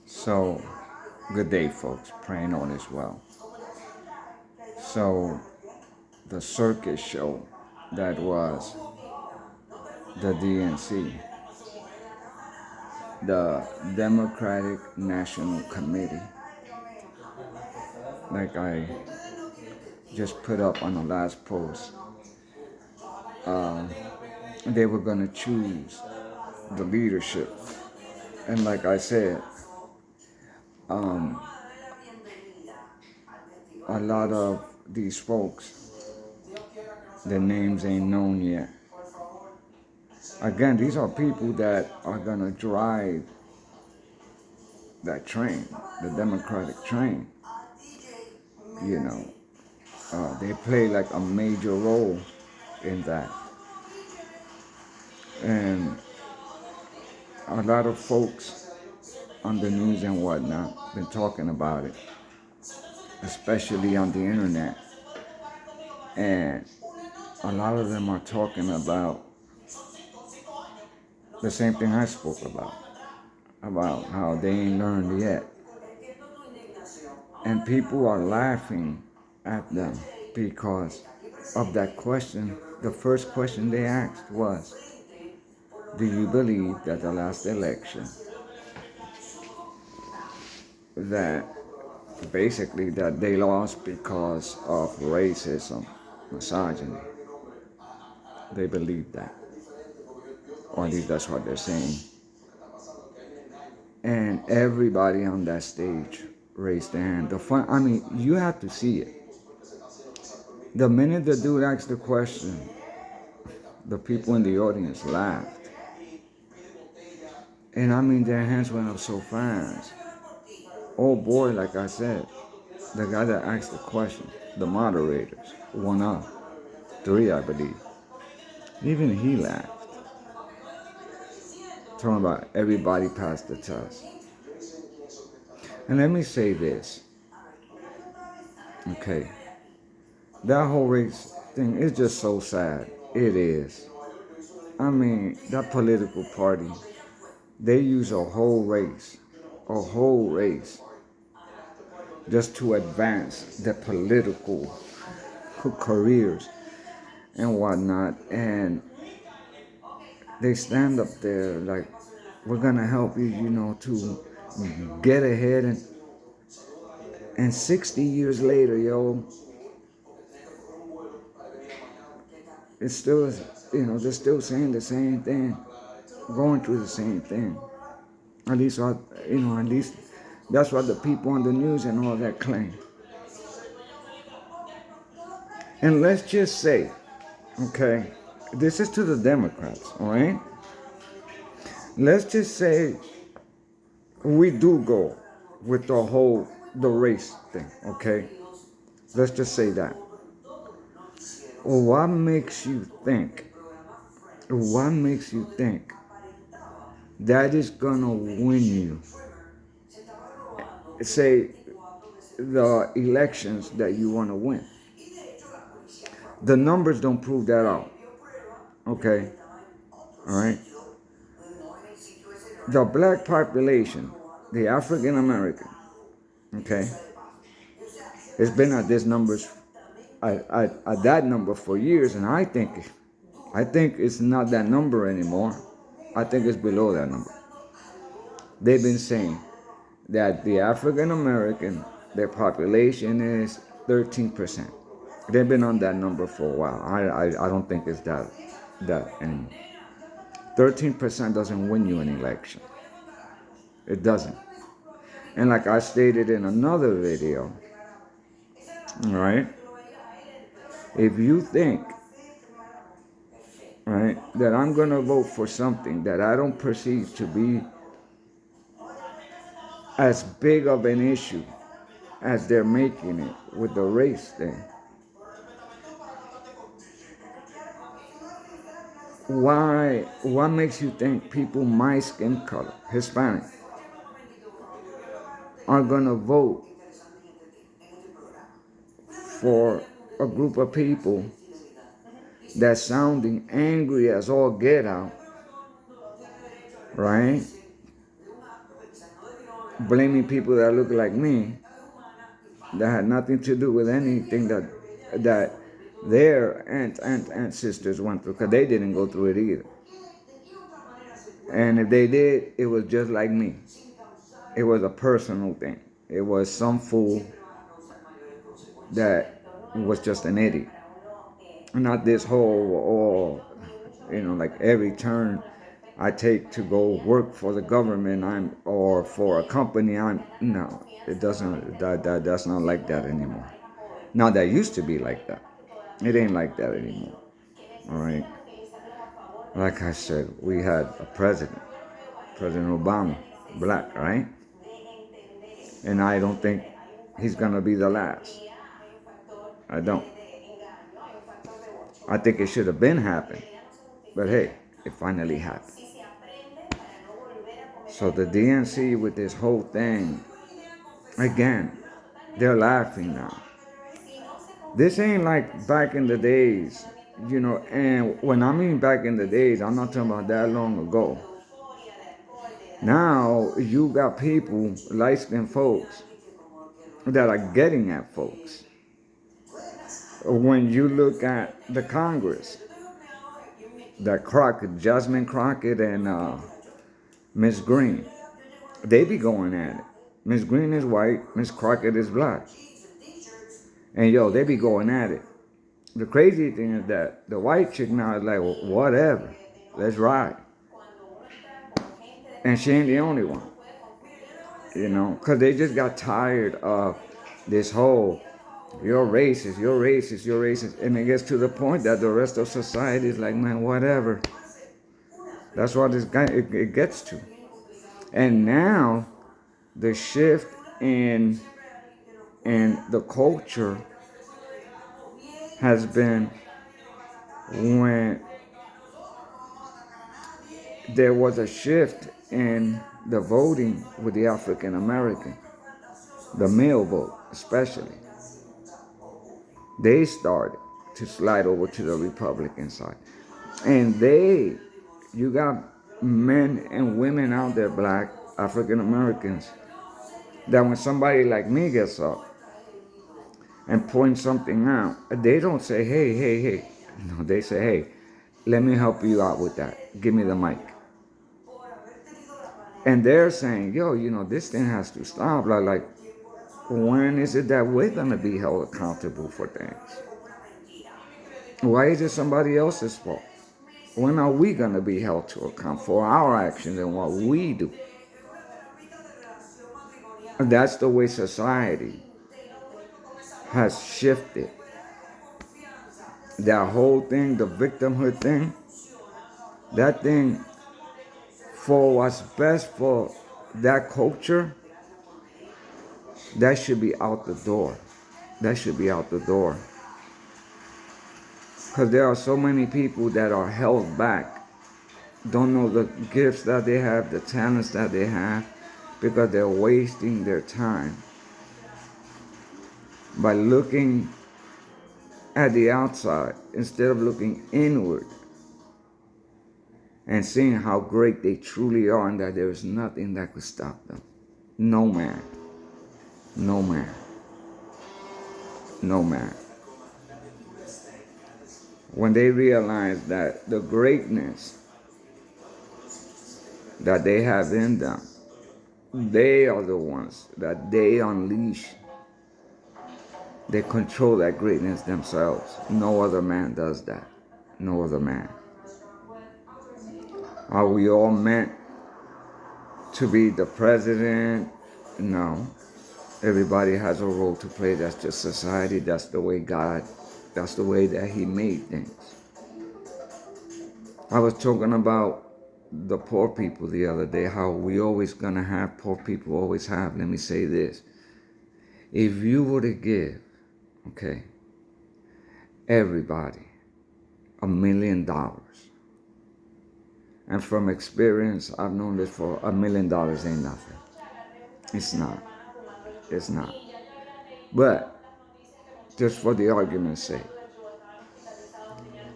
So, good day, folks. Praying all is well. So, the circus show that was the DNC, the Democratic National Committee, like I just put up on the last post, they were going to choose the leadership. And like I said, a lot of these folks, their names ain't known yet. Again, these are people that are going to drive that train, the Democratic train. You know, they play like a major role in that. And a lot of folks on the news and whatnot been talking about it, especially on the internet. And a lot of them are talking about the same thing I spoke about how they ain't learned yet. And people are laughing at them because of that question. The first question they asked was, do you believe that the last election, that basically that they lost because of racism, misogyny? They believe that, or at least that's what they're saying. And everybody on that stage raised their hand. I mean, you have to see it. The minute the dude asked the question, the people in the audience laughed. And I mean, their hands went up so fast. Oh boy, like I said, the guy that asked the question, the moderators, one up, three, I believe. Even he laughed. Talking about everybody passed the test. And let me say this, okay? That whole race thing is just so sad. It is. I mean, that political party, they use a whole race, just to advance their political careers and whatnot. And they stand up there like, we're gonna help you, to get ahead. And 60 years later, yo, it's still, they're still saying the same thing, going through the same thing. At least, at least that's what the people on the news and all that claim. And let's just say, okay, this is to the Democrats, all right? Let's just say we do go with the race thing, okay? Let's just say that. What makes you think? What makes you think that is gonna win you? Say the elections that you want to win. The numbers don't prove that out. Okay? All right? The black population, the African American, okay, it's been at this numbers, at that number for years, and I think it's not that number anymore. I think it's below that number. They've been saying that the African American, their population is 13%. They've been on that number for a while. I don't think it's that anymore. 13% doesn't win you an election. It doesn't. And like I stated in another video, right? If you think, right, that I'm gonna vote for something that I don't perceive to be as big of an issue as they're making it with the race thing, what makes you think people my skin color, Hispanic, are gonna vote for a group of people that's sounding angry as all get out, right? blaming people that look like me that had nothing to do with anything that their ancestors went through, because they didn't go through it either. And if they did, it was just like me. It was a personal thing. It was some fool that was just an idiot. Not this whole, like every turn I take to go work for the government, or for a company, no, it doesn't, that's not like that anymore. Now that used to be like that. It ain't like that anymore. All right. Like I said, we had a president, President Obama, black, right? And I don't think he's gonna be the last. I don't. I think it should have been happened. But hey, it finally happened. So the DNC with this whole thing, again, they're laughing now. This ain't like back in the days, and when I mean back in the days, I'm not talking about that long ago. Now you got people, light-skinned folks, that are getting at folks. When you look at the Congress, that Jasmine Crockett and Miss Green, they be going at it. Miss Green is white, Miss Crockett is black. And they be going at it. The crazy thing is that the white chick now is like, well, whatever, let's ride. And she ain't the only one. Because they just got tired of this whole, you're racist, you're racist, you're racist. And it gets to the point that the rest of society is like, man, whatever. That's what this guy, it gets to. And now, the shift in the culture has been when there was a shift in the voting with the African American, the male vote especially. They started to slide over to the Republican side. And you got men and women out there, black African Americans, that when somebody like me gets up and points something out, they don't say, hey, hey, hey. No, they say, hey, let me help you out with that. Give me the mic. And they're saying, this thing has to stop. Like, when is it that we're going to be held accountable for things? Why is it somebody else's fault? When are we going to be held to account for our actions and what we do? And that's the way society has shifted. That whole thing, the victimhood thing, that thing, for what's best for that culture, that should be out the door. That should be out the door. Because there are so many people that are held back, don't know the gifts that they have, the talents that they have, because they're wasting their time by looking at the outside instead of looking inward and seeing how great they truly are and that there is nothing that could stop them. No man. No man. No man. When they realize that the greatness that they have in them, they are the ones that they unleash. They control that greatness themselves. No other man does that. No other man. Are we all meant to be the president? No. Everybody has a role to play. That's just society. That's the way that's the way that he made things. I was talking about the poor people the other day, how we always gonna have poor people, always have. Let me say this. If you were to give, everybody $1 million, and from experience, I've known this for $1 million ain't nothing. It's not. It's not. But just for the argument's sake,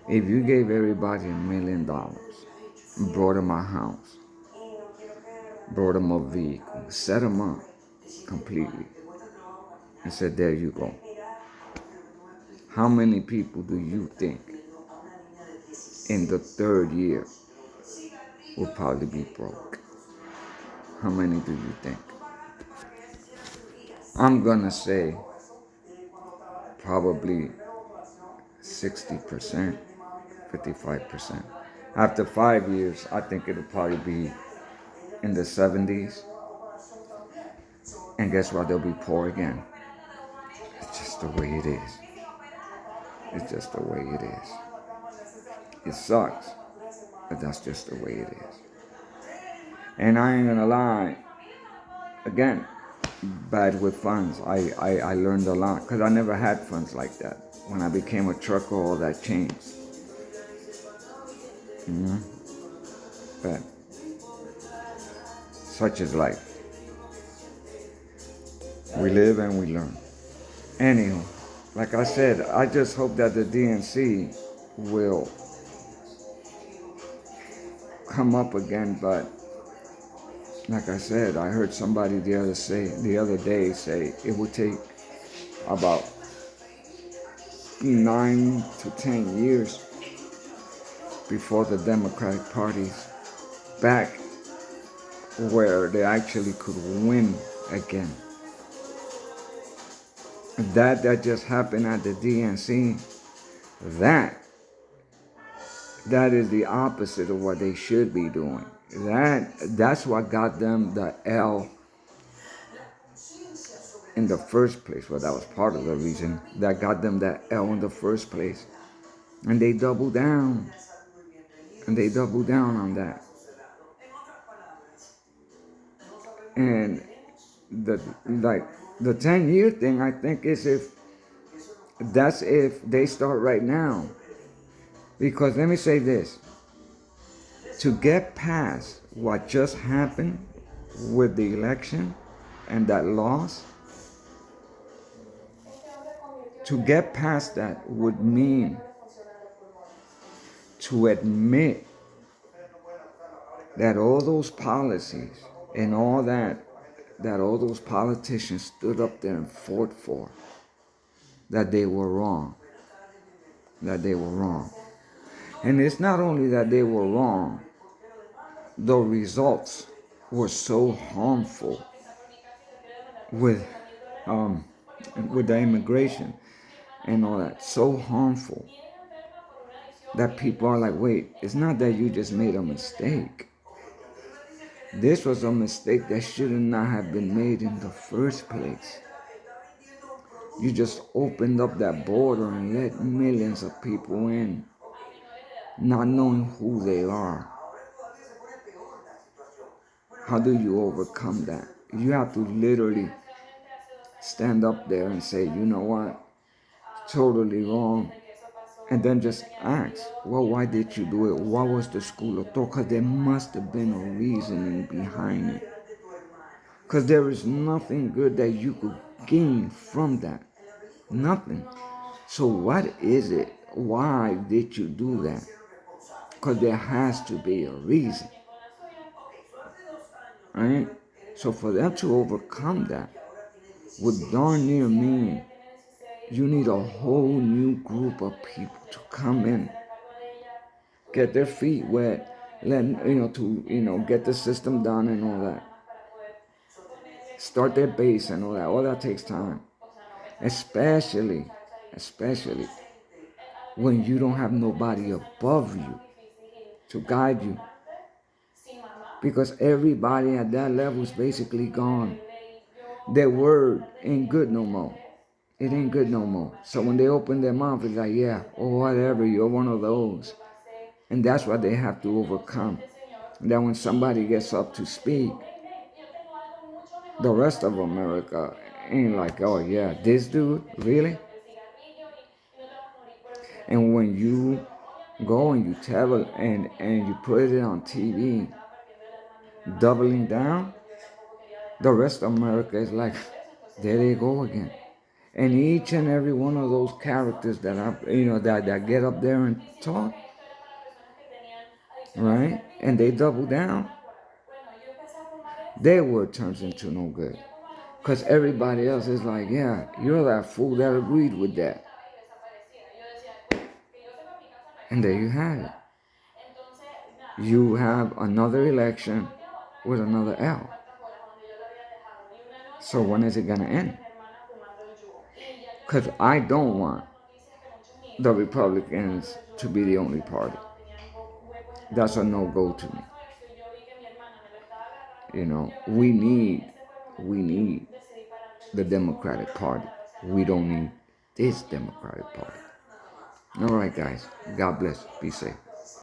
if you gave everybody $1 million and brought them a house, brought them a vehicle, set them up completely, and said, there you go. How many people do you think in the third year will probably be broke? How many do you think? I'm gonna say probably 60%, 55%. After 5 years, I think it'll probably be in the 70s. And guess what? They'll be poor again. It's just the way it is. It's just the way it is. It sucks, but that's just the way it is. And I ain't gonna lie, again, bad with funds. I learned a lot because I never had funds like that. When I became a trucker, all that changed. But such is life. We live and we learn. Anyhow, like I said, I just hope that the DNC will come up again. But like I said, I heard somebody the other day say it would take about 9 to 10 years before the Democratic Party's back where they actually could win again. That just happened at the DNC. That is the opposite of what they should be doing. That's what got them the L in the first place. Well, that was part of the reason that got them that L in the first place. And they doubled down. And they doubled down on that. And the 10-year thing, I think, is if they start right now. Because let me say this. To get past what just happened with the election and that loss, to get past that would mean to admit that all those policies and all that all those politicians stood up there and fought for, that they were wrong. That they were wrong. And it's not only that they were wrong, the results were so harmful with the immigration and all that, so harmful that people are like, wait, it's not that you just made a mistake. This was a mistake that should not have been made in the first place. You just opened up that border and let millions of people in, not knowing who they are. How do you overcome that? You have to literally stand up there and say, you know what, totally wrong. And then just ask, well, why did you do it? What was the school of thought? Because there must have been a reasoning behind it. Because there is nothing good that you could gain from that. Nothing. So what is it? Why did you do that? Because there has to be a reason. Right? So for them to overcome that would darn near mean you need a whole new group of people to come in, get their feet wet, get the system done and all that. Start their base and all that. All that takes time. Especially when you don't have nobody above you to guide you. Because everybody at that level is basically gone. Their word ain't good no more. It ain't good no more. So when they open their mouth, it's like, yeah, or whatever, you're one of those. And that's what they have to overcome. And then when somebody gets up to speak, the rest of America ain't like, oh yeah, this dude, really? And when you go and you tell it and you put it on TV, doubling down, the rest of America is like, there they go again. And each and every one of those characters that get up there and talk, right? And they double down. their word turns into no good. Because everybody else is like, yeah, you're that fool that agreed with that. And there you have it. You have another election with another L. So when is it going to end? Because I don't want the Republicans to be the only party. That's a no-go to me. You know, we need the Democratic Party. We don't need this Democratic Party. All right, guys. God bless. Be safe.